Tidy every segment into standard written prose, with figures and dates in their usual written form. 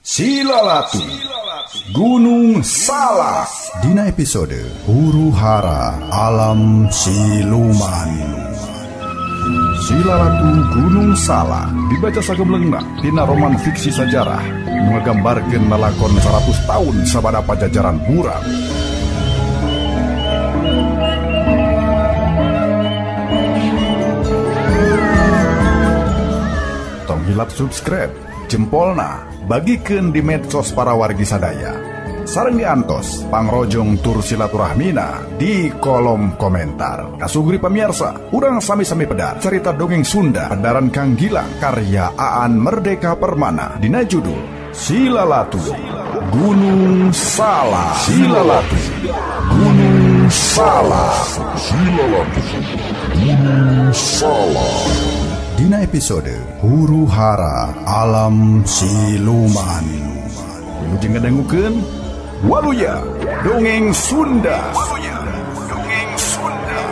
Silalatu Gunung Salak dina episode Huru-hara Alam Siluman. Silalatu Gunung Salak dibaca sagemleungna dina roman fiksi sajarah nggambarkeun lalakon 100 tahun sabada pajajaran Burak. Tong hilap subscribe jempolna bagikeun di medsos para wargi sadaya. Sareng diantos pangrojong tur silaturahmina di kolom komentar. Kasugri pamirsa, urang sami-sami pedar cerita dongeng Sunda Pedaran Kang Gilang karya Aan Merdeka Permana dina judul Silalatu Gunung Salak. Silalatu Gunung Salak. Silalatu Gunung Salak dina episode Huru-hara Alam Siluman. Jeung ngadangukeun Waluya Dongeng Sunda. Waluya Dongeng Sunda.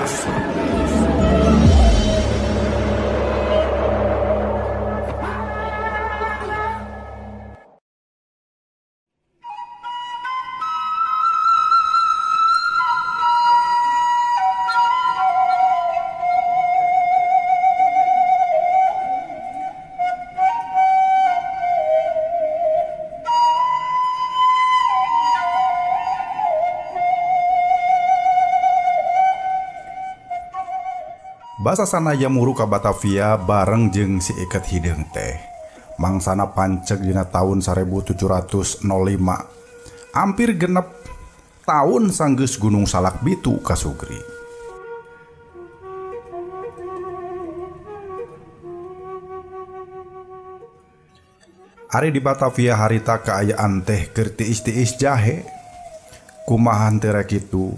Basa sanaya muru ka Batavia bareng jeung si Iket Hideung teh. Mangsana panceg dina taun 1705. Hampir genep taun sanggeus Gunung Salak bitu kasugri. Ari di Batavia harita kaayaan teh keur tiis-tiis jahe. Kumahan teu rek kitu?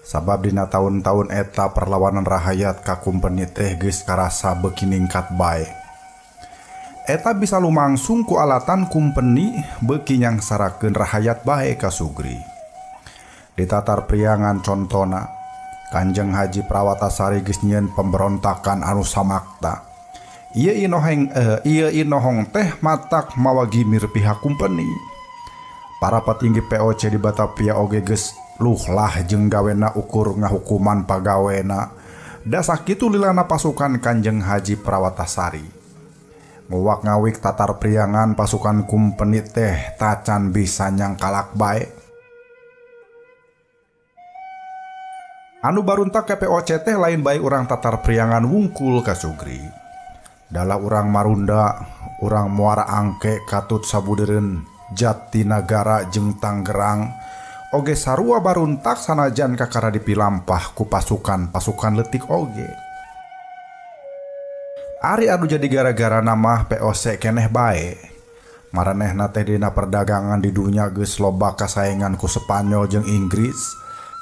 Sabab dina tahun-tahun eta perlawanan rahayat ka kumpeni teh geus karasa beuki ningkat bae. Eta bisa lumangsung ku alatan kumpeni beuki nyangsarakeun rahayat bae ka sugri. Di tatar priangan contona, Kanjeng Haji Prawatasari geus nyieun pemberontakan anu samakta. Ieu inohong teh matak mawagimir pihak kumpeni. Para petinggi POC di Batavia oge geus luhlah jeung gawena ukur ngahukuman pagawena. Da sakitu lilana pasukan Kanjeng Haji Prawatasari. Muwak ngawik tatar priangan pasukan kumpeni teh tacan bisa nyangkalak bae. Anu baruntak ke POC teh lain bae urang tatar priangan wungkul kasugri. Dalah urang Marunda, urang Muara Angke, Katut Sabudeureun, Jatinagara jeung Tanggerang oge sarua baruntak sanajan kakara dipilampah ku pasukan letik oge. Ari anu jadi gara-gara nama POC keneh bae. Maranehna teh dina perdagangan di dunya geus loba kasaingan ku Spanyol jeung Inggris.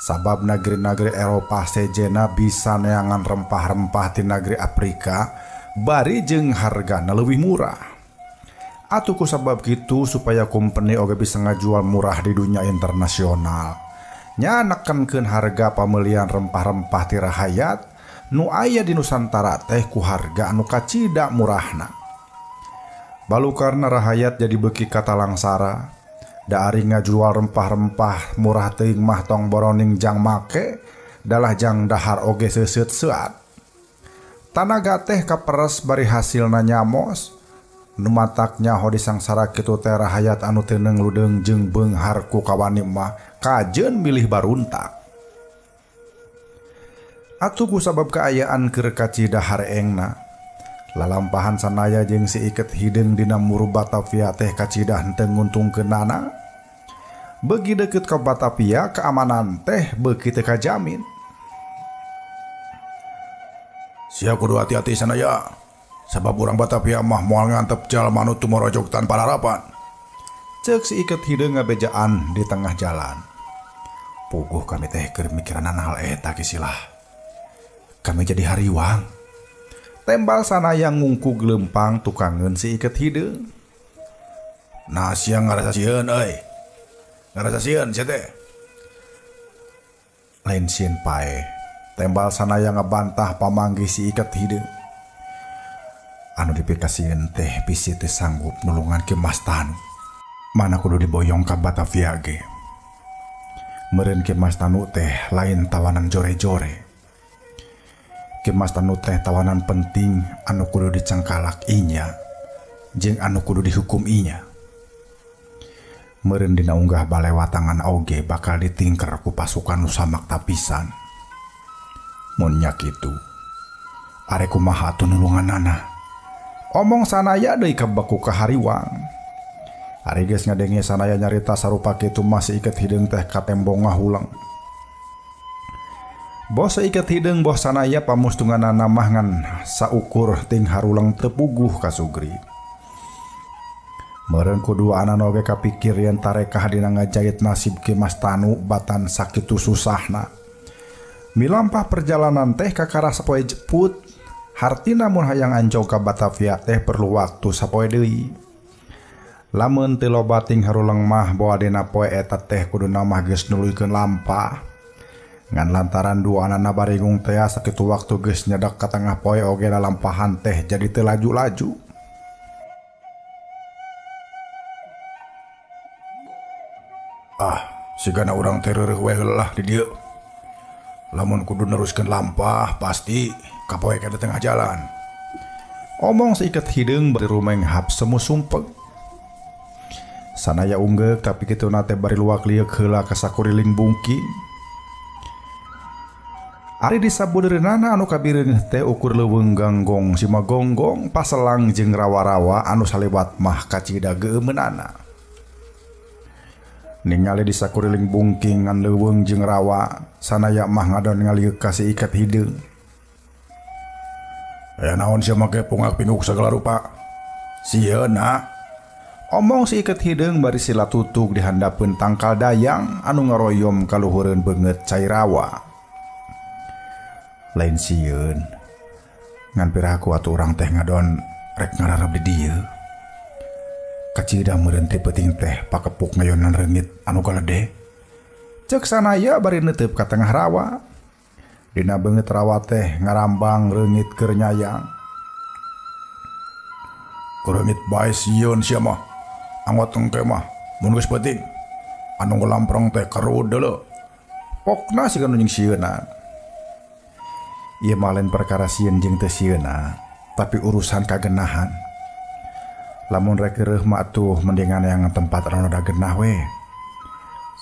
Sabab negeri-negeri Eropa sejena bisa neangan rempah-rempah ti negeri Afrika bari jeung hargana leuwih murah. Atuh ku sabab kitu supaya kumpeni oge bisa ngajual murah di dunia internasional. Nya nekenkeun harga pamelian rempah-rempah ti rahayat nu aya di Nusantara teh ku harga anu kacida murahna. Balukarna rahayat jadi beuki kata langsara. Da ari ngajual rempah-rempah murah teuing mah tong boroning jang make, dalah jang dahar oge seuseut-seuat. Tanaga teh kaperes bari hasilna nyamos. Numataknya ho disangsara kitu teh rahayat anu teu leudeng jeung beunghar ku kawani mah kajeun milih baruntak. Atuh ku sabab kaayaan keur kacidahar engna, lalampahan sanaya jeung si Iket Hideung dina muru Batavia teh kacidah henteu nguntungkeunana. Beuki deukeut ka Batavia keamanan teh beuki teu kajamin. Sia kudu hati-hati sanaya. Sabab urang Batavia mah moal ngantep jalma anu tumorojog tanpa harapan. Ceuk si Iket Hideung ngabejaan di tengah jalan. Puguh kami teh keur mikiran hal eta kisilah. Kami jadi hariwang. Tembal sanaya ngungku gelempang tukangeun si Iket Hideung. Nah sia ngarasa sieun euy. Ngarasa sieun sia teh. Lain sieun pae. Tembal sanaya ngabantah pamanggih si Iket Hideung. anu dipikasieun teh bisi teu sanggup nulungan ke Mas Tanu. Mana kudu diboyong ka Batavia ge. Meureun Ki Mas Tanu teh lain tawanan jore-jore. Ki Mas Tanu teh tawanan penting anu kudu dicangkalak inya jeung anu kudu dihukum inya. Meureun dina unggah balewatangan oge bakal ditingker ku pasukan nu samakta pisan. Mun nya kitu, are kumaha atuh nulunganana? Omong sanaya deui ka baku kahariwang. Ari geus ngadenge sanaya nyarita sarupa kitu masih iket hideung teh ka tembong ngahulang. Bos iket hideung bos sanaya pamustunganana mah ngan saukur ting harulang teu puguh ka Sugri. Meureun kuduaan oge kapikir yen tarekah dina ngajait nasib Ki Mas Tanu batan sakitu susahna. Milampah perjalanan teh kakara sapoe jeput, hartina mun hayang anjog ka Batavia teh perlu waktu sapoe deui. Lamun teu loba ting harulang mah boa dina poe eta teh kuduna mah geus nuluykeun lampah. Ngan lantaran dua anana baringung teh sakitu waktu geus nyedak ka tengah poe oge lalampahan teh jadi teu laju-laju. Sigana urang teh reureuh we heula di dieu. Lamun kudu neruskeun lampah pasti ka poe ka tengah jalan. Omong seiket hideung bari rumenghap semu sumpeg. Sanaya unggek tapi kitu nate bari luak liuk heula ka sakuriling bungking. Ari di sabudeurna anu kabireung teh ukur leuweung ganggong simagonggong paselang jeung rawa-rawa anu salewat mah kacida geumeunana. Ningali di sakuriling bungking ngan leuweung jeung rawa, sanaya mah ngadon ngaliuk ka si iket hideung. Naon sia make pungak pinguk sagala rupa? Sieuna. Omong si iket hideung bari sila tutug di handapeun tangkal dayang anu ngaroyom ka luhureun beungeut cai rawa. Lain sieun. Ngan piraku atuh urang teh ngadon rek ngararep di dieu. Kacida meureun teh peuting teh pakepuk ngayonan reungit anu galede. Ceuk sanaya bari neuteup ka tengah rawa. Dina beungeut rawa teh ngarambang reungit keur nyayang. Reungit bae sieun sia mah. Anggot engke mah mun geus peuting anu ngelamprong teh karud deuleu. Pokna sikeun jeung sieuna. Ieu mah lain perkara sieun jeung teu sieuna, tapi urusan kagenahan. Lamun rek reuh mah atuh mendingan yang tempat anu da genah we.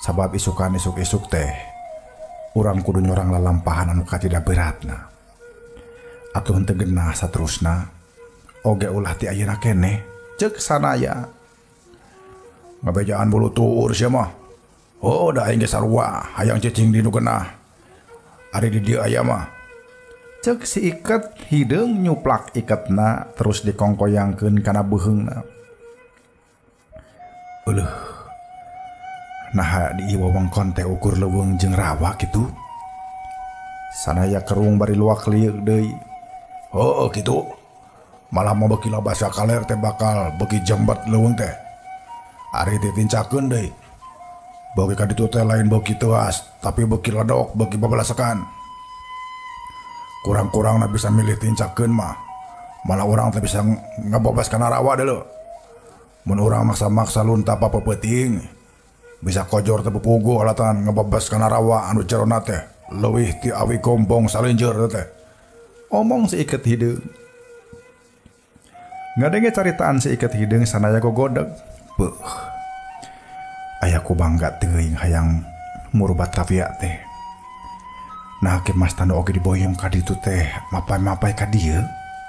Sabab isukan isuk-isuk teh urang kudu nyorang lalampahan anu kacida beratna. Atuh henteu genah saterusna oge ulah ti ayeuna keneh ceuk sanaya. Ngabejaan bulu tuur sia mah. Da aing ge sarua hayang cicing di nu genah. Ari di dieu aya mah. Ceuk si iket hideung nyuplak iketna terus dikongkoyangkeun kana beuheungna. Eueuh. Nah di ieu wewengkon teh ukur leuweung jeung rawa kitu. Sanaya kerung bari luak liuk deui. Kitu. Malah mau beki labasa kaler teh bakal beki jambat leuweung teh. Ari ditincakeun deui. Bogi ka ditu teh lain bogi teuas, tapi beki ledok, beki babalasakan. Kurang-kurangna bisa milih tincakeun mah. Malah urang teh bisa ngabobas kana rawa deuleu. Mun urang maksa-maksa lunta papeuting, bisa kojor teh pupugu alatan ngabobas kana rawa anu cerona teh leuwih ti awi gombong salenjeur teh. Omong si iket hideung. Ngadenge caritaan si iket hideung sanaya gogodeg. Ayaku bangga teuing hayang muru Batavia teh. Nah Ki Mas Tanu oge diboyong ka ditu teh mapai-mapai ka dieu.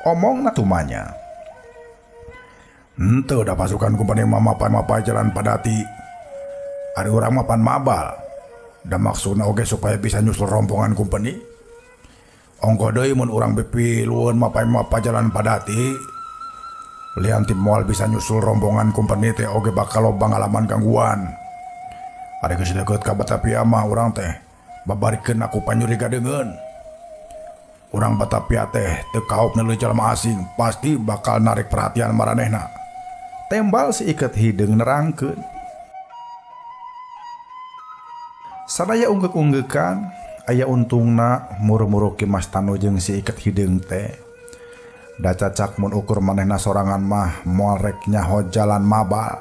Omongna tumanya. Henteu da pasukan kumpani mah mapai-mapai jalan padati. Ari urang mah pan mabal. Da maksudna oge supaya bisa nyusul rombongan kumpani. Ongko deui mun urang pipilueun mapai-mapai jalan padati. Lian tim moal bisa nyusul rombongan kumpeni teh oge bakal loba ngalaman gangguan. Ari geus deukeut ka Batavia mah urang teh babarikeun aku panyurigadeungeun. Urang Batavia teh teu kaop neuleuh jalma asing, pasti bakal narik perhatian maranehna. Tembal si iket hideung nerangkeun. Sadaya unggek-unggekan aya untungna muru-muru Ki Mas Tanu jeung si iket hideung teh. Da cacak mun ukur manehna sorangan mah moal rek nyaho jalan mabal.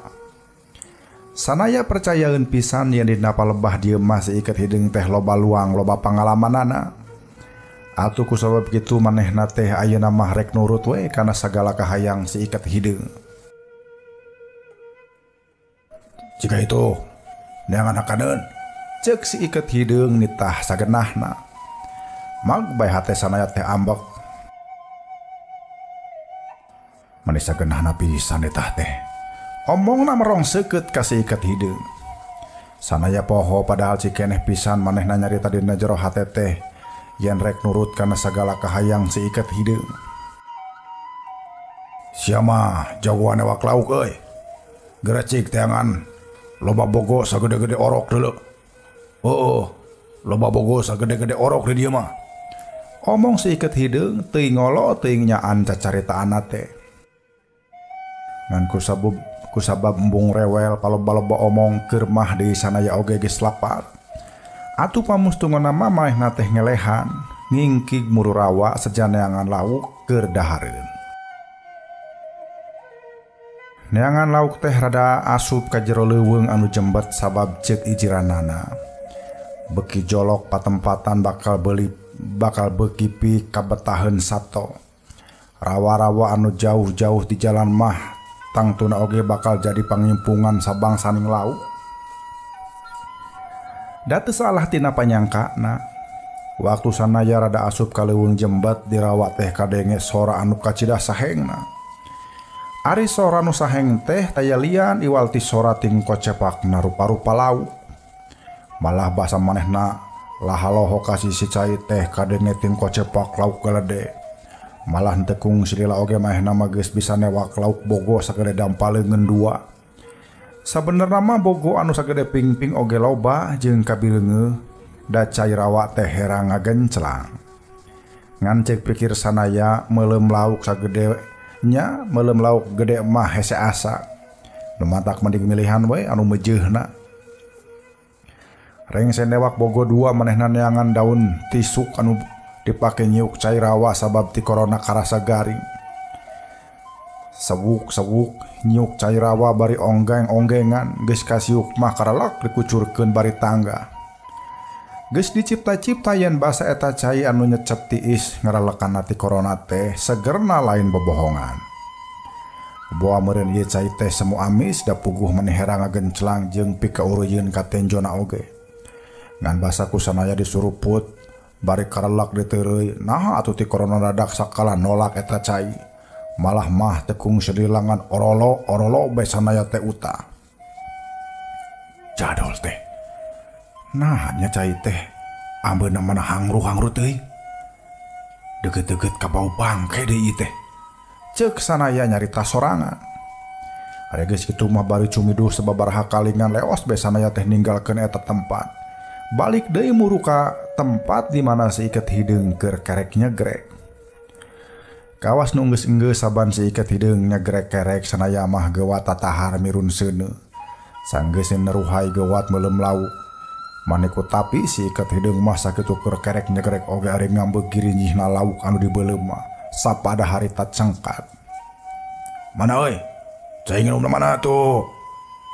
Sanaya percayaeun pisan yen dina palebah dieu mah si Iket Hideung teh loba luang loba pangalamanana. Atuh kusabab kitu manehna teh ayeuna mah rek nurut we kana sagala kahayang si Iket Hideung. Jika itu neangan akaneun ceuk si Iket Hideung nitah sagenahna. Mag bae hate sanaya teh ambek. Manis sagenahna pisan etah teh. Omongna merong seukeut ka si Iket Hideung. Sanaya poho padahal cikeneh pisan manehna nyarita dina jero hate teh yen rek nurut kana sagala kahayang si Iket Hideung. Sia mah jagoan ewak lauk euy. Gerecik teangan loba bogo sagede-gede orok deuleu. Oh, loba bogo sagede-gede orok di dieu mah. Omong si Iket Hideung teuing ngolo teuing nyaan cacaritaanna teh. Ngan kusabab embung rewel paloba-loba omong keur mah deui sanaya oge geus lapat. Atuh pamustungna mah manehna teh ngelehan ngingkig muru rawa sejaneangan lauk keur dahareun. Neangan lauk teh rada asup ka jero leuweung anu jembet sabab ceuk ijiranana. Beki jolok patempatan bakal beuki pi kabetaheun sato. Rawa-rawa anu jauh-jauh di jalan mah tangtuna oge bakal jadi pangimpungan sabangsaning lauk. Da teu salah tina panyangkana. Waktu sanaya rada asup ka leuweung jembet dirawa teh kadenge sora anu kacidah sahengna. Ari sora nu saheng teh taya lian iwal ti sora ting kocepakna rupa-rupa lauk. Malah basa manehna lahaloho ka si cai teh kadenge ting kocepak lauk galede. Malah henteu kung silila oge manehna mah geus bisa newak lauk bogo sagede dampaleungeun dua. Sabenerna mah bogo anu sagede pingping oge loba jeung kabileungeuh da cai rawa teh herang ngagenclang. Ngan ceuk pikir sanaya meuleum lauk sagede nya meuleum lauk gede mah hese asa. Nu matak mending milihan we anu meujeunna. Rengse newak bogo dua manehna neangan daun tisuk anu dipake nyiuk cai rawa sabab ti corona karasa garing. Sewuk-sewuk nyiuk cai rawa bari onggeng-onggengan geus kasiuk mah karalak dikucurkeun bari tangga. Geus dicipta-cipta yen basa eta cai anu nyecep tiis ngaralekan ti corona teh segerna lain bobohongan. Boa meureun ieu cai teh semu amis da puguh maneh herang ngagenclang jeung pikaureuyeun ka tenjona oge. Ngan basa ku sanaya disuruput bari karelak diteureuy naha atuh ti corona dadak sakala nolak eta cai. Malah mah tekung sedilangan orolo bae sanaya teh utah. Jadol teh. Nah nya cai teh ambeuna mana hangru-hangru teuing. Deukeut-deukeut ka bau bangke deui teh. Ceuk sanaya nyarita sorangan. Are geus kitu mah bari cumiduh sababaraha kalingan leos bae sanaya teh ninggalkeun eta tempat. Balik deui muru ka tempat di mana si Iket Hideung keur kerek nyegrek. Kawas nu geus-geus saban si Iket Hideung nyegrek-kerek sanaya mah geuwat tatahar mirun seuneu. Sanggeusna neruhai geuwat meuleum lauk. Maneh ku tapi si Iket Hideung mah sakitu keur kerek nyegrek oge ari ngambeug girinyihna lauk anu dibeuleum mah sapada harita cengkat. Mana euy? Cai nginumna mana tuh?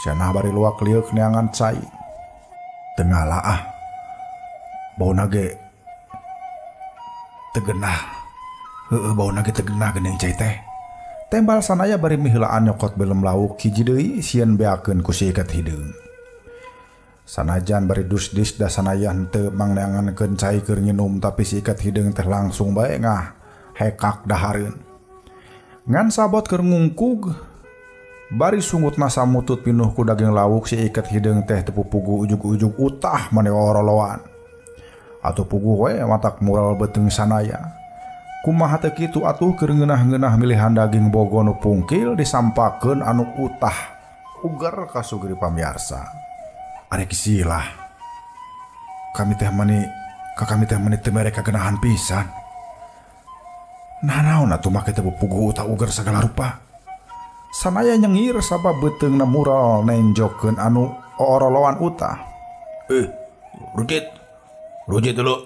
Cenah bari luak liuk neangan cai. Tengala ah. Bauna ge tegenah. Heueuh bauna ge tegenah geuning cai teh. Tembal sanaya bari miheulaan nyokot beuleum lauk hiji deui sieun beakeun ku si Iket Hideung. Sanajan bari dus-dis da sanaya henteu mangneangankeun cai keur nginum tapi si Iket Hideung teh langsung bae ngah hekak dahareun. Ngan sabot keur ngungkug bari sungutna samutut pinuh ku daging lauk si Iket Hideung teh teu puguh ujug-ujug utah maneh oroloan. Atuh puguh we matak mural beuteung sanaya. Kumaha teu kitu atuh keur ngeunah-ngeunah milihan daging bogo nu pungkil disampakeun anu utah. Uger ka sugri pamiarsa. Are kisilah. Kami teh mani teu mere kagenahan pisan. Nah naon atuh make teu puguh utah uger sagala rupa. Sanaya nyengir sabab beuteungna mural nenjokeun anu oroloan utah. Rujit dulu.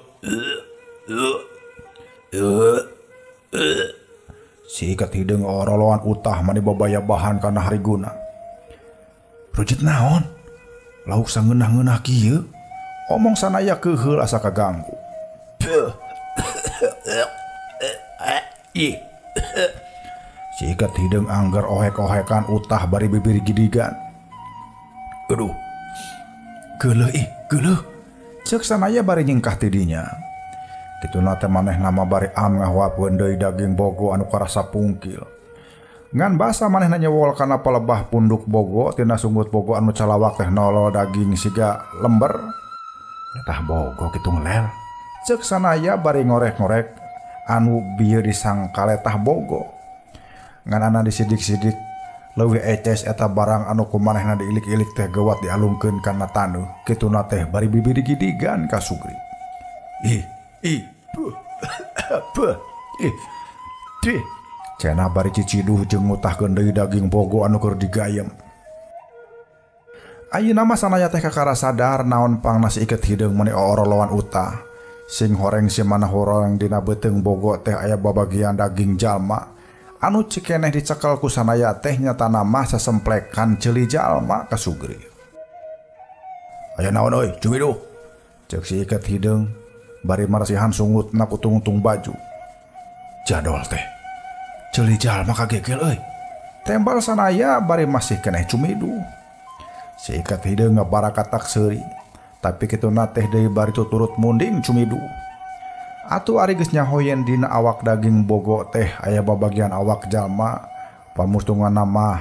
Si Iket Hideung oroloan utah mani babaya bahan kana hariguna. Rujit naon? Lauk sangeunah-ngeunah kieu. Omong sanaya keheul asa kaganggu. Ih. Si Iket Hideng angger ohek-ohekan utah bari bibir gidigan. Aduh. Geuleuh. Ceuk sanaya bari nyingkah tidinya. Kituna teh maneh nama bari ngahwapeun deui daging bogo anu karasa pungkil. Ngan basa manehna nyewol kana palebah punduk bogo tina sunggut bogo anu calawak teh nolol daging siga lember. Tah bogo kitu ngelel. Ceuk sanaya bari ngorek-ngorek anu bieu disangka letah bogo. Nganana disidik-sidik leuwih eces eta barang anu kumanehna diilik-ilik teh geuwat dialungkeun kana tanuh. Kituna teh bari bibir gidigan ka Sugri. Cenah bari ciciduh jeung ngutahkeun deui daging bogo anu keur digayem. Ayeuna mah sanaya teh kakara sadar naon pangna si Iket Hideng meuni oro lawan utah. Sing horeng si mana horeng dina beuteung bogo teh aya babagian daging jalma anu cikeneh dicekel ku sanaya teh nyatana mah sasemplekan ceuli jalma ka Sugri. Aya naon euy, Cumiduh? Ceuk si Iket Hideng bari marasihan sungutna ku tungtung baju. Jadol teh. Ceuli jalma kagegel euy. Tembal sanaya bari masih keneh Cumiduh. Si Iket Hideng ngabarakatak seuri, tapi kituna teh deui bari tuturut munding Cumiduh. Atuh ari geus nyahoyen dina awak daging bogo teh aya babagian awak jalma, pamustunganna mah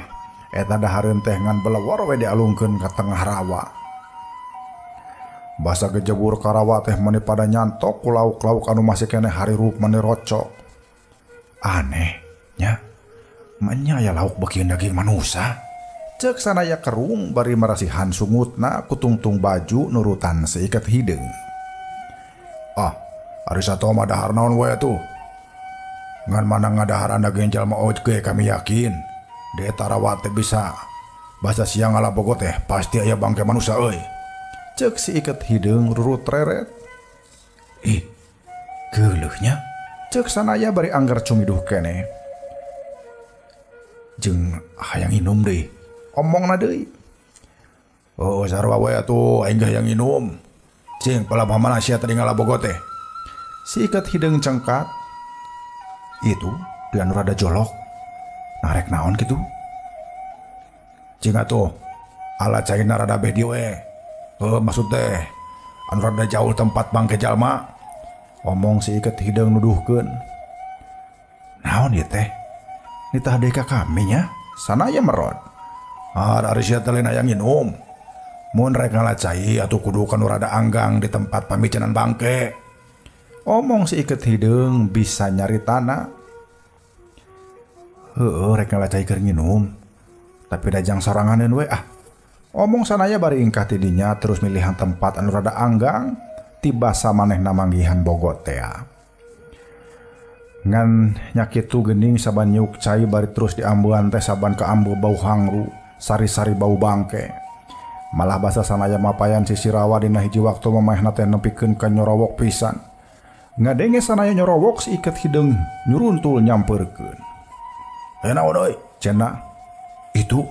eta dahareun teh ngan belewor we dialungkeun ka tengah rawa. Basa gejebur ka rawa teh meuni pada nyantok ku lauk-lauk anu masih keneh harirup meuni rocok. Aneh nya, manya aya lauk bagian daging manusa. Ceuk sanaya kerung bari marasihan sungutna ku tungtung baju nurutan si Iket Hideng. Ari sato mah dahar naon we tuh? Ngan mana ngadaharan daging jalma oge kami yakin. Di eta rawa teh bisa. Basa siang ala bogo teh pasti aya bangke manusia euy. Ceuk si Iket Hideng rurut reret. Geuleuhnya. Ceuk sanaya bari anggar Cumiduh keneh. Jeung hayang inum deui. Omongna deui. Oh sarua we atuh aing hayang inum. Cing palabah mana sia tadi ngala bogo teh. Si Iket Hideng cengkat. Itu dia anu rada jolok. Narek naon kitu? Cing atuh ala caina rada bedi we. Maksud teh anu rada jauh tempat bangke jalma. Omong si Iket Hideng nuduhkeun. Naon ieu teh? Nitah deui ka kami nya. Sanaya merod. Ari sia teh lain hayang nginum. Mun rek ngalacai atuh kudu kanu rada anggang di tempat pamicenan bangke. Omong si Iket Hideng bisa nyaritana. Heueuh rek ngalacai keur nginum. Tapi dajang soranganeun we ah. Omong sanaya bari ingkah tidinya terus milihan tempat anu rada anggang tibasa manehna manggihan bogo teh. Ngan nyakitu geuning saban nyuk cai bari terus diambuan teh saban ka ambu bau hangru, sari-sari bau bangke. Malah basa sanaya mapayan si Sirawa dina hiji waktu mamahna teh nepikeun ka nyorowok pisan. Ngadenge sanaya nyorowok si Iket Hideng nyuruntul nyampeurkeun. Naon euy? Cenah. Itu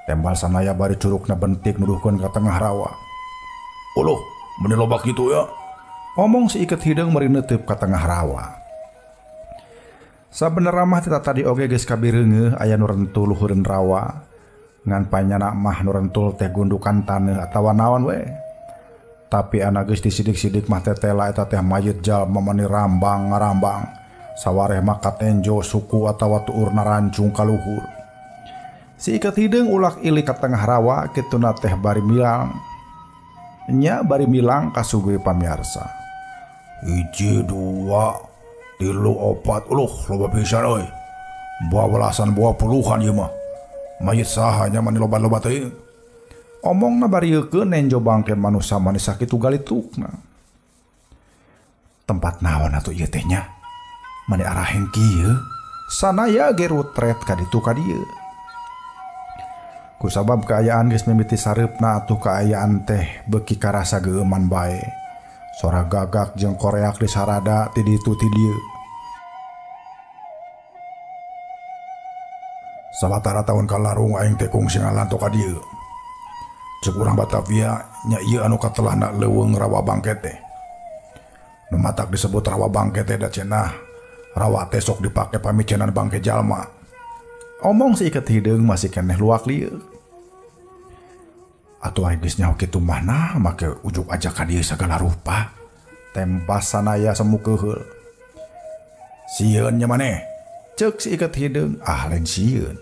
tembal sanaya bari curugna bentik nuduhkeun ka tengah rawa. Uluh, meni loba kitu ya. Omong si Iket Hideng meuri neuteub ka tengah rawa. Sabenerna mah tita tadi oge geus kabireungeuh aya nu rentul luhureun rawa. Ngan panyana mah nu rentul teh gundukan taneuh atawa naon we. Tapi ana geus disidik-sidik mah tetela eta teh mayit jalma mani rambang ngarambang. Sawareh mah katenjo suku atawa tuurna rancung ka luhur. Si Iket Hideng ulak ilik ka tengah rawa kituna teh bari milang. Nya bari milang ka Sugri pamiarsa. 1, 2, 3, 4 loba pisan euy. Buah belasan buah puluhan ieu mah. Mayit saha nya mani loba-loba teh. Omongna bari eukeun nenjo bangke manusa mani sakitu galitukna. Tempat naon atuh ieu teh nya? Mani araheng kieu. Sanaya ge rutret ka ditu ka dieu. Kusabab keayaan geus mimiti sareupna atuh keayaan teh beuki karasa geueuman bae. Sora gagak jeung koreak di sarada ti ditu ti dieu. Sabatara tahun kalarung aing teh kungsi ngalanto ka dieu. Cek urang Batavia nya ieu anu katelahna leuweung rawa bangke teh. Nu matak disebut rawa bangke teh da cenah rawa teh sok dipake pamicenan bangke jalma. Omong si iket hideung masih keneh luak lieu. Atuh geus nyaho kitu mah nah make ujuk aja ka dieu sagala rupa. Tempas sanaya semu keheul. Sieun nya maneh. Cek si iket hideung, lain sieun.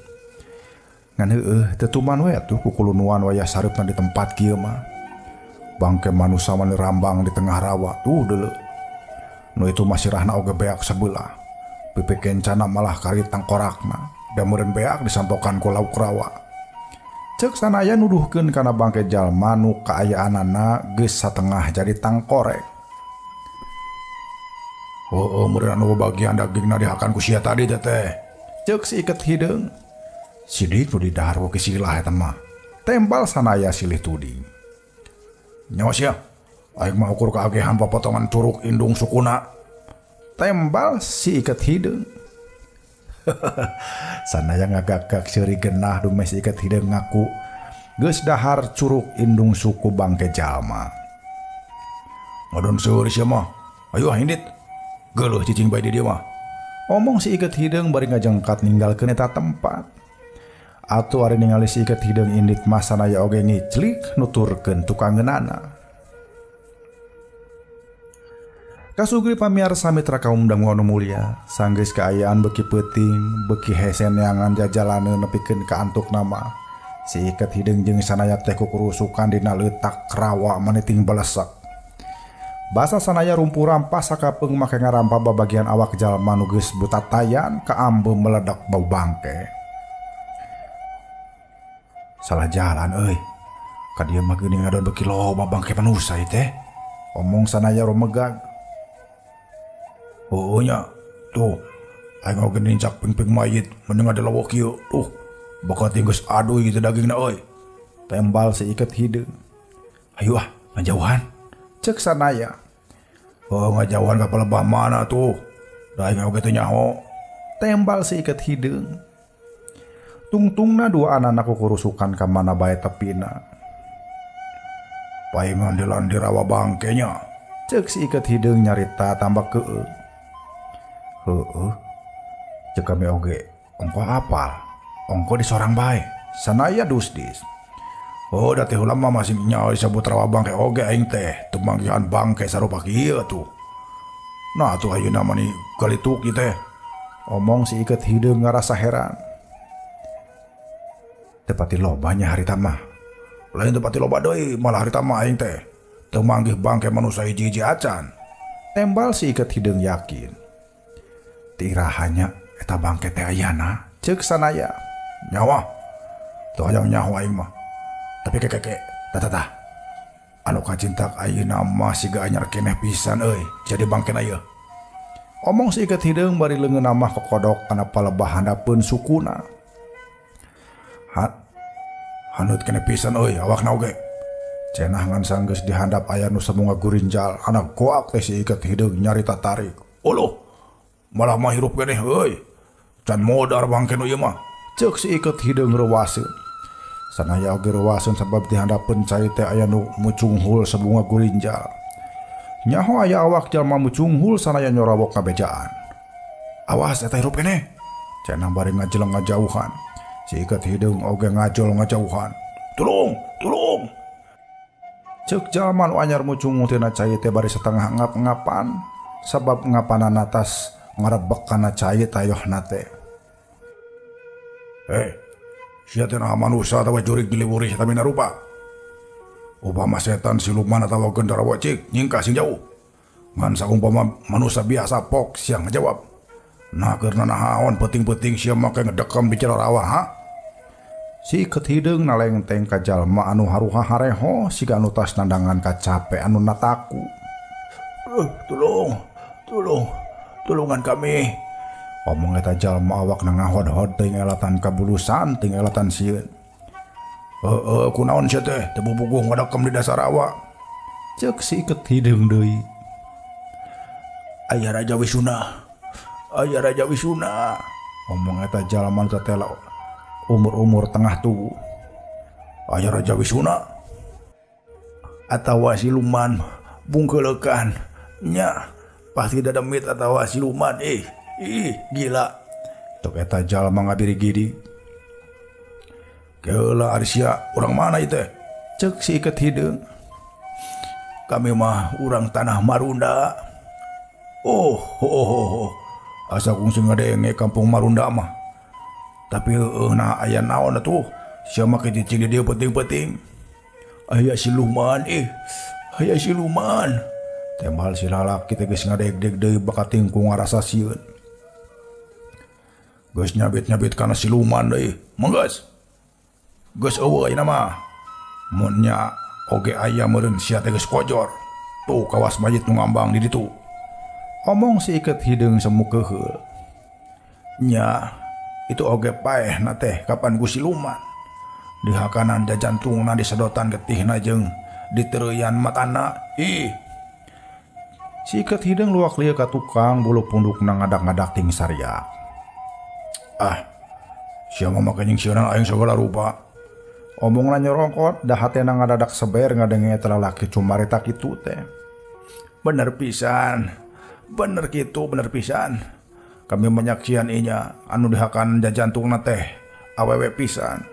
Ngan heueuh tetuman we atuh kukulunuan wayah sareupna di tempat kieu mah. Bangke manusia mani rambang di tengah rawa tuh deuleu. Nu itu masih rahna oge beak sebelah. Pipi kencana malah kari tangkorakna. Da meureun beak disantokan ku lauk rawa. Cek sanaya nuduhkeun kana bangke jalma nu kaayaanana geus satengah jadi tangkorek. Meureun anu bagian dagingna dihakan ku sia tadi teh. Cek si iket hideung. Sidik nu didahar oge silah eta mah. Tembal sanaya silih tuding. Nyawa sia. Aing mah ukur kaagehan papotongan curug indung sukuna. Tembal si iket hideung. Sanaya ngagagak seuri genah dumes iket hideung ngaku geus dahar curug indung suku bangke jalma. Ngadon seuri sia mah. Ayo hindit. Geuleuh cicing bae di dieu mah. Omong si iket hideung bari ngajengkat ninggalkeun eta tempat. Atuh ari ningali si iket hideung indit mah sanaya oge ngiclik nuturkeun tukangeunana. Kasugri pamiarsa mitra kaum dangu anu mulia, sanggeus kaayaan beki peuting, beki hese neangan jajalaneun nepikeun ka antuk nama. Si iket hideung jeung sanaya teh kukurusukan dina leutak rawa maniting balesek. Basa sanaya rumpu rampas sakapeung make ngarampa babagian awak jalma nu geus butatayan ka ambeum meledak bau bangke. Salah jalan euy. Ka dieu mah geuning ngadon beki loba bangke manusa ieu teh. Omong sanaya rumegag. Oh nya, tuh, aing oge nincak ping-ping mayit meneng ada lawak kieu. Tuh, bakal tinggus aduh gitu dagingna euy. Tembal si iket hideung. Ayo ngajauhan. Cek sanaya. Ngajauhan ka palebah mana tuh? Da aing oge teu nyaho. Tembal si iket hideung. Tungtungna dua anak kukurusukan ka mana bae tepina. Paingan dilandir rawa bangkenya. Cek si iket hideung nyarita tambah keueug. Cek kami oge ongko apal, ongko di sorang bae. Sanaya dusdis. Da teh ulama masih nyawa disebut rawa bangke oge aing teh teu manggihan bangke sarupa kieu tuh. Nah tuh ayeuna mah ni galituk ieu teh. Omong si iket hideung ngarasa heran. Tepati lobanya harita mah. Lain tepati loba deui malah harita mah aing teh teu manggih bangke manusia hiji-hiji acan. Tembal si iket hideung yakin. Tirahanya eta bangke teh ayana. Ceuk sanaya. Nyawa. Teu hayang nyaho aing mah. Tapi keke tah. Anu kacintak ayeuna mah siga anyar keneh pisan euy jadi bangkena ieu. Omong si iket hideung bari leungeunna mah kokodok kana palebah handapeun sukuna. Hanut keneh pisan euy awakna oge. Cenah ngan sanggeus dihandap aya nu samunga gurinjal anak goak teh si iket hideung nyarita tarik. Uluh. Malah mah hirup keneh euy. Can modar bangke nu ieu mah. Ceuk si iket hideung reuwaseun. Sanaya oge reuwaseun sabab dihandapeun cai teh aya nu mucunghul sabunga gurinjal. Nyaho aya awak jalma mucunghul sanaya nyorobok kabejaan. Awas eta hirup keneh. Cenah bari ngajeleng ngajauhan. Si iket hideung oge ngajol ngajauhan. Tulung. Ceuk jalma nu anyar mucunghul tina cai teh bari satengah ngap-ngapan sabab ngapanana tas ngarebek kana cai tayohna teh. Sia teh naha manusia atawa jurig diliwuri eta mina rupa. Upama setan siluman atawa gendarawa cik nyingkah sing jauh. Ngan saumpama manusia biasa pok sia ngajawab. Nah keurna nahaon penting-penting sia make ngedekam bicara rawa ha? Si iket hideung nalengteng ka jalma anu haruha hareho siga anu tas nandangan ka capek anu nataku. Tulungan kami. Omong eta jalma awak ngahod-hod teuing elatan kabulusan teuing elatan sieun. Kunaon sia teh teu bubuguh ngadekam di dasar rawa. Ceuk si iket hideung deui. Aya Raja Wisuna. Omong eta jalma teh tela umur-umur tengah tubuh. Aya Raja Wisuna. atawa siluman bungkelekan nya pasti dademit atawa siluman gila tok eta jalma ngabiri-giri. keula Arsya urang mana itu Cek si Iket Hideung. kami mah urang tanah Marunda. Asa kungsi ngadenge kampung Marunda mah. Tapi nah aya naon atuh? Sia mah kecicing di dieu penting-penting. Aya siluman aya siluman. Tembal si lalaki teh geus ngadeg-deg deui bakat tingkung ngarasa sieun. Geus nyabit-nyabit kana siluman deui. Manggas. Geus eueuh ayeuna mah. Mun nya oge aya meureun sia teh geus kojor. Tuh kawas mayit nu ngambang di ditu. Omong si Iket Hideung semu keheul. Nya itu oge paehna teh kapan ku siluman. Di hakanan jantungna disedotan getihna jeung ditereuyan matana. Si Iket Hideung luak lieu ka tukang bulu pundukna ngadak-ngadak ting saryak. Sia mah make jeung sieuna aing sagala rupa. Omongna nyorongkot dah hatena ngadadak seber ngadenge eta lalaki cumarita kitu teh. Bener pisan. Kami menyaksian inya anu dihakan jantungna teh awewe pisan.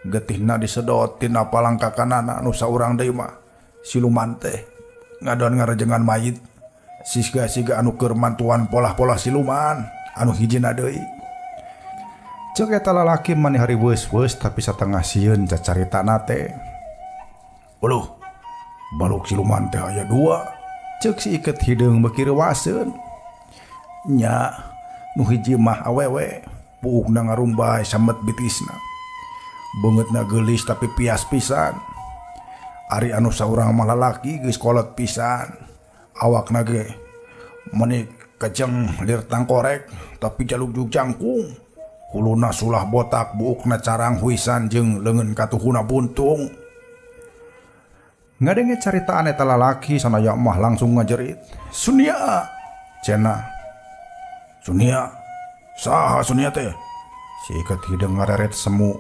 Getihna disedot tina palangkakanana anu saurang deui mah siluman teh ngadon ngarejengan mayit. Siga anu keur mantuan polah-polah siluman anu hijina deui. Cek eta lalaki maneh hari weus-weus tapi satengah sieun cacaritana teh. Uluh, baluk siluman teh aya 2. Cek si Iket Hideung beuki reuwaseun. Nya nu hiji mah awewe, puukna ngarumbay samet bitisna. Beungeutna geulis tapi pias pisan. Ari anu saurang mah lalaki geus kolot pisan. Awakna ge menik kejeng lir tangkorek tapi jaluk-jaluk jangkung. Huluna sulah botak, buukna carang huisan jeung leungeun katuhuna buntung. Ngadenge caritaan eta lalaki sanaya mah langsung ngajerit. Sunia, cenah. Sunia, saha Sunia teh? Si Iket Hideung ngareret semu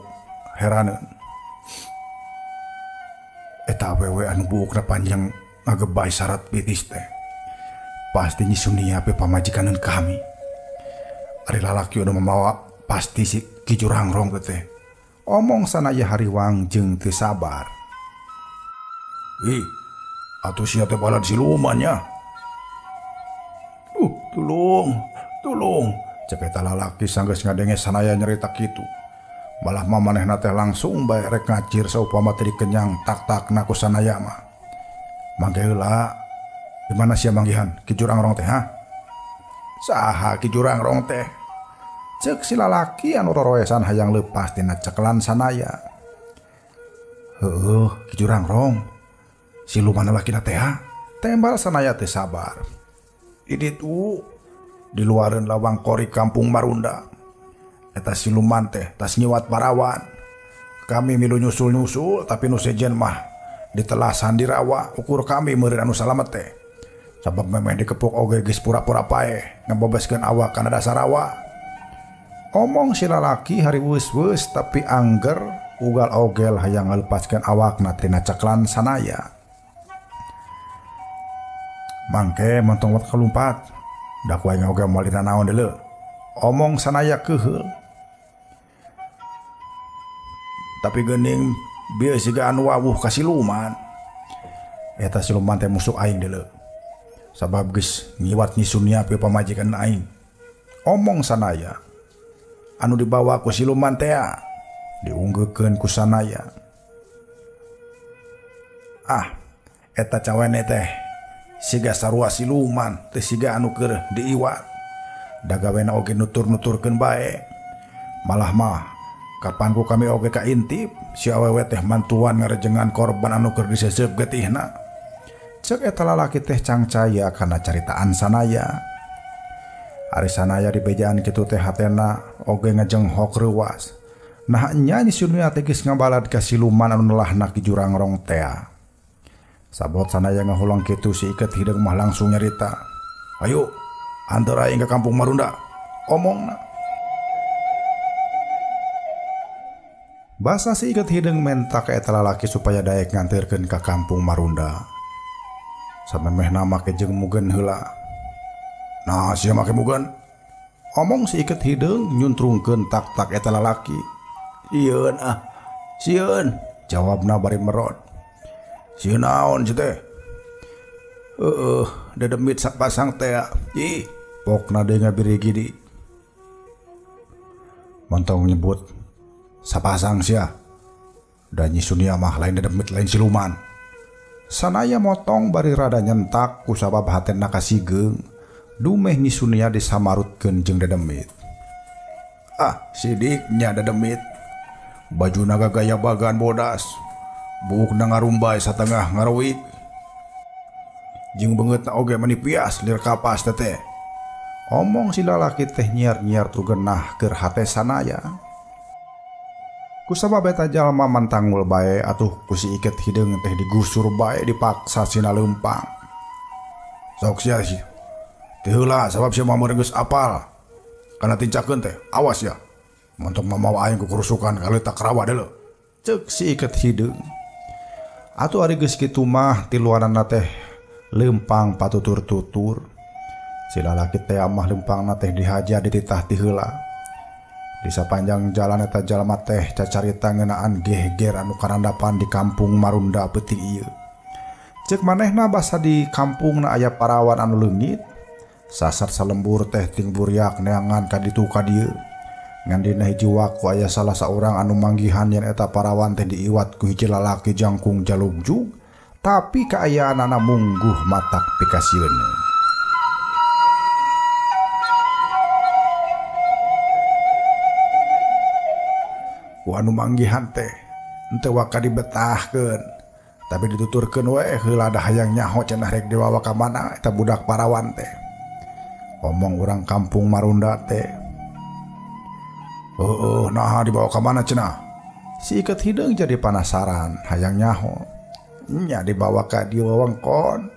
heraneun. Eta awewe anu buukna panjang ngagebay sarat bitis teh. Pasti nyi Sunia pe pamajikaneun kami. Ari lalaki anu mamawa pasti si Ki Jurangrong teh. Omong sanaya hariwang jeung teu sabar. Atuh sia teh balad siluman nya. Tulung. Cek eta lalaki sanggeus ngadenge sanaya nyarita kitu. Malah mamanehna teh langsung bae rek ngacir saupama teh dikenyang tak-takna ku sanaya mah. Mangge heula. Di mana sia manggihan Ki Jurangrong teh ha? Saha Ki Jurangrong teh? Cek si lalaki anu roroesan hayang leupas tina cekelan sanaya. Heuh, Ki Jurangrong. Siluman lalakina teh ha? Tembal sanaya teh sabar. Ini tuh di luareun lawang kori kampung Marunda. Eta siluman teh tas nyiwat parawan. Kami milu nyusul-nyusul tapi nu sejen mah ditelasan di rawa ukur kami meureun anu salamet teh. Sabab memeh dikepuk oge geus pura-pura paeh ngabobeskeun awak kana dasar rawa. Omong si lalaki hari weus-weus tapi angger ugal ogel hayang ngalepaskeun awakna tina ceklan sanaya. Mangke montong wat kalumpat. Dak wae oge moal dina naon deuleu. Omong sanaya keheul. Tapi geuning bieu siga anu wawuh ka siluman. Eta siluman teh musuh aing deuleu. Sabab geus ngiwat Nyi Sunia pe pamajikan aing. Omong sanaya. Anu dibawa ku siluman teh diunggeukeun ku sanaya. Eta cawene teh siga sarua siluman teh siga anu keur diiwat. Dagawena oge nutur-nuturkeun bae. Malah mah kapan ku kami oge kaintip si awewe teh mantuan ngarejengan korban anu keur diseseup getihna. Cek eta lalaki teh cangcaya kana caritaan sanaya. Ari sanaya di bejaan kitu teh hatena oge ngajenghok reuwas. Nah nya Nyi Sunia teh geus ngabalad ka siluman anu nelahna Ki Jurangrong teh. Sabot sanaya ngahulang kitu si Iket Hideung mah langsung nyarita. Ayo, antar aing ka kampung Marunda. Omongna. Basa si iket hidung menta ka eta lalaki supaya daek nganterkeun ka kampung Marunda. Samemeh nama ke jeung mugen heula. Nah, sia make mugen. Omong si iket hidung nyuntrungkeun tak-tak eta lalaki. Sieun ah. Sieun, Jawabna bari merod. sieun naon si teh? Dedemit sapasang teh. Ih, Pokna deui ngabirigi di. Montong nyebut sapasang sia. Dan nyisunia mah lain dedemit lain siluman. Sanaya motong bari rada nyentak ku sabab hatenna kasigeung. Dumeh nyisunia disamarutkeun jeung dedemit. ah sidiknya dedemit. Bajuna gagaya bagan bodas. Buukna ngarumbay satengah ngaruik. Jeung beungeutna oge manipias lir kapas teh. Omong si lalaki teh nyiar-nyiar tu genah keur hate sanaya. Kusabab eta jalma mantangul bae atuh ku si iket hideung teh digusur bae dipaksa sina leumpang. Sok sia sih. Teu heula sabab sia mah geus apal. Kana tincakeun teh, awas ya. Montok mamawa aing ku kerusukan kalau tak rawa deuleu. Ceuk si iket hideung. Atuh ari geus kitu mah tiluanana teh leumpang patutur-tutur. Si lalaki teh amah leumpangna teh dihaja dititah ti heula. Di sapanjang jalan eta jalma teh cacarita ngeunaan geger anu karandapan di kampung Marunda peuting ieu. Ceuk manehna basa di kampungna aya parawan anu leungit. Sasar salembur teh ting buriak neangan ka ditu ka dieu. Ngan dina hiji waktu aya salah saurang anu manggihan yen eta parawan teh diiwat ku hiji lalaki jangkung jalugjug, tapi kaayaanana mungguh matak pikasieun. Ku anu manggihan teh henteu waka dibetahkeun, tapi dituturkeun we heula da hayang nyaho cenah rek dibawa ka mana eta budak parawan teh. Omong urang kampung Marunda teh. Nah dibawa ke mana cenah? Si iket hideung jadi penasaran, hayang nyaho. Nya dibawa ka dieu wewengkon.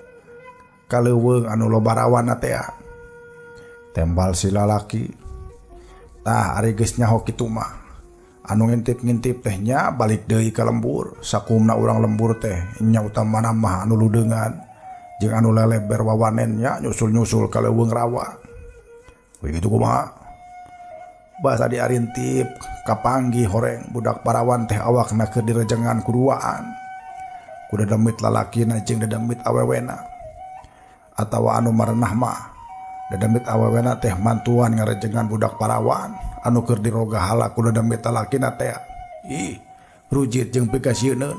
Ka leuweung anu loba rawana teh. Tembal si lalaki. Tah ari geus nyaho kitu mah. Anu ngintip-ngintip teh nya balik deui ka lembur. Sakumna urang lembur teh nya utamana mah anu ludeungan jeung anu leleber wawanen nya nyusul-nyusul ka leuweung rawa. We kitu kumaha? Basa diarintip kapanggih horeng budak parawan teh awakna keur direjengan kuduaan. Ku dedemit lalakina jeung dedemit awewena. Atawa anu marenah mah dedemit awewena teh mantuan ngarejengan budak parawan anu keur diroga hala ku dedemit lalakina teh. Ih, rujit jeung pikasieun.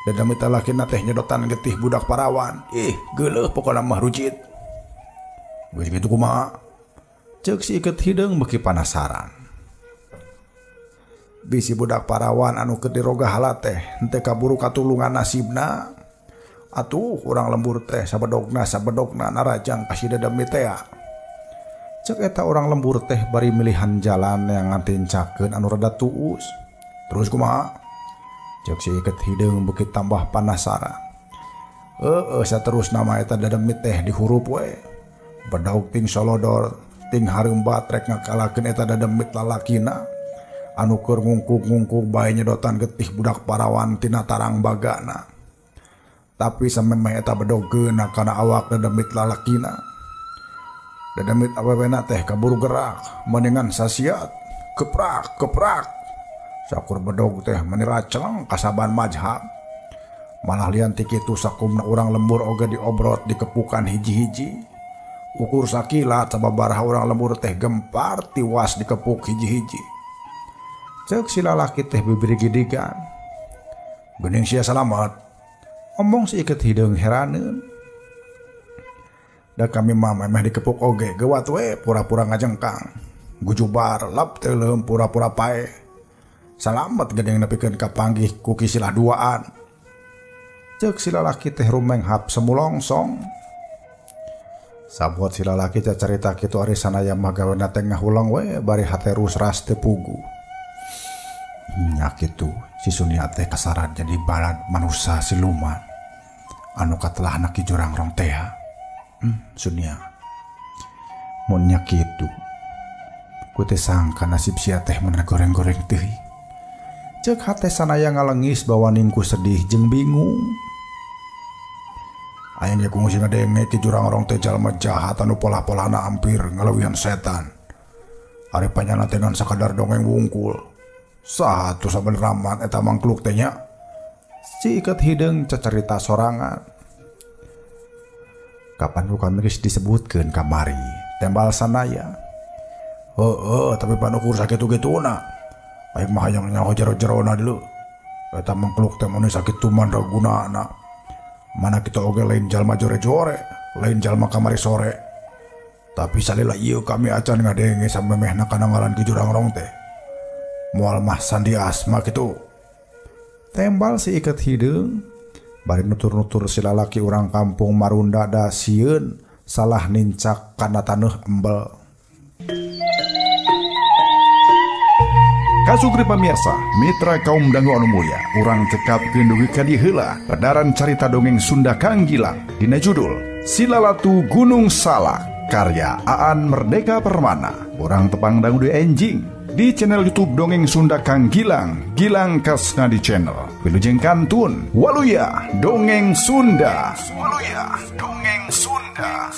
Dedemit lalakina teh nyedotan getih budak parawan. Ih, geuleuh pokona mah rujit. Geus kitu kumaha? Ceuk si iket hideung beuki panasaran. Bisi budak parawan anu keur diroga hala teh henteu kaburu katulungan nasibna. Atuh urang lembur teh sabedogna narajang ka si dedemit teh. Ceuk eta urang lembur teh bari milihan jalan yang ngantincakeun anu rada tuus. Terus kumaha? Ceuk si iket hideung beuki tambah panasaran. Saterus nama eta dedemit teh dihurup we. Bedaug ting solodor ting hareumbat rek ngakalakeun eta dedemit lalakina anu keur ngungkuk-ngungkuk bae nyedotan getih budak parawan tina tarang bagana. Tapi samemeh eta bedogeun kana awak dedemit lalakina. Dedemit awewena teh kaburu gerak meningan sasiat keprak. Sakur bedog teh meniraceng kasaban majhab. Malah lian ti kitu sakumna urang lembur oge diobrot dikepukan hiji-hiji. Ukur sakilat sababaraha urang lembur teh gempar tiwas dikepuk hiji-hiji. Ceuk si lalaki teh bibiri gidigan. Geuning sia salamet. Omong si iket hideung heraneun. Da kami mah meh dikepuk oge geuwat we pura-pura ngajengkang. Gujubar lap teu leum pura-pura pae. Salamet geuning nepikeun ka panggih ku kisilah duaan. Ceuk si lalaki teh rumenghap semulongsong. Sabot si lalaki cacarita kitu ari sanaya mah gawena teh ngahulang we bari hate rusras teu pugu. Nya kitu si Sunia teh kasaran jadi balad manusia siluman anu katelahna ki jurang rong teh. Sunia. Mun nya kitu. Ku teh sangka nasib sia teh meunang goreng-goreng teuing. Cek hate sanaya ngalengis bawa ningku sedih jeung bingung. Aing ge kungsi ngadenge ti jurang rong teh jalma jahat anu pola-polana hampir ngalawian setan. Ari panyana teh ngan sakadar dongeng wungkul. Saha atuh sabenerna eta mangkluk teh nya? Si Iket Hideung cacarita sorangan. Kapan kami geus disebutkeun kamari tembal sanaya. Tapi panukur sakitu-kituna. Aing mah hayang nyaho jero-jerona dulu. Eta mangkluk teh mun sakit tuman ragunana. Mana kita oge lain jalma jore-jore, lain jalma kamari sore. Tapi salila ieu kami acan ngadenge samemehna kana ngaran ki jurang rong teh. Moal mah sandi asma kitu. Tembal si Iket Hideung. Bari nutur-nutur si lalaki urang kampung Marunda da sieun salah nincak kana taneuh embel. Kasugri pamirsa, mitra kaum dangu anu mulia, urang cekapkeun dugi ka dieu heula pedaran carita dongeng Sunda Kang Gilang dina judul Silalatu Gunung Salak karya Aan Merdeka Permana. Urang tepang dangu di enjing di channel YouTube Dongeng Sunda Kang Gilang, Gilang Kasna di channel. Wilujeng kantun Waluya Dongeng Sunda. Waluya Dongeng Sunda.